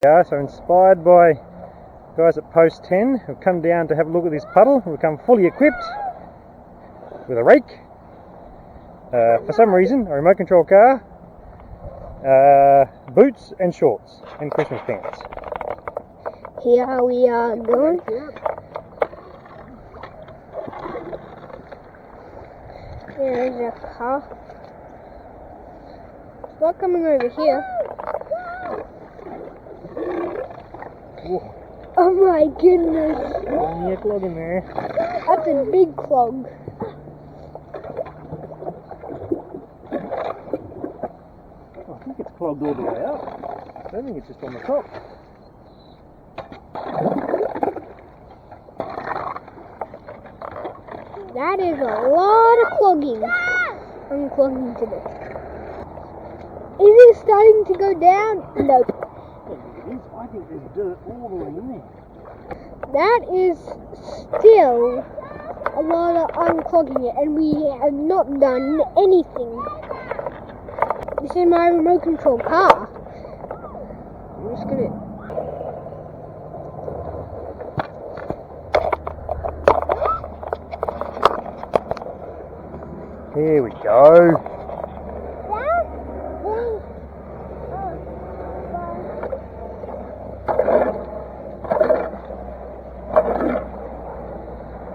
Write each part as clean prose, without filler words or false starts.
Yeah, so inspired by guys at Post 10, who've come down to have a look at this puddle. We've come fully equipped with a rake, for some reason a remote control car, boots and shorts and Christmas pants. Here we are going. There's a car. It's not coming over here. Whoa. Oh my goodness. Only a clog in there. That's a big clog. I think it's clogged all the way up. I don't think it's just on the top. That is a lot of clogging. Unclogging today. Is it starting to go down? Nope. I think there's dirt all the way in there. That is still a lot of unclogging it, and we have not done anything. This is my remote control car. I'm just gonna. Here we go.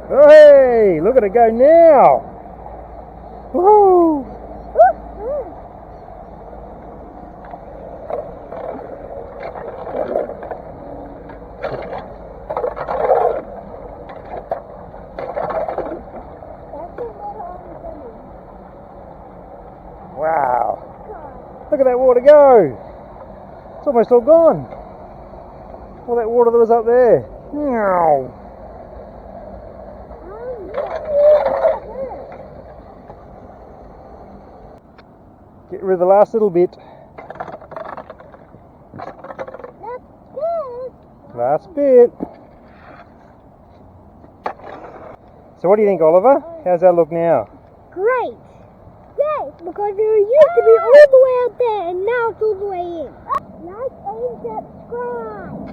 Oh, hey, look at it go now. Woo! Wow. Look at that water go. It's almost all gone. All that water that was up there. Meow. Get rid of the last little bit. Last bit. So what do you think, Oliver? How's that look now? Great! Yes, because it used to be all the way out there and now it's all the way in. Like and subscribe.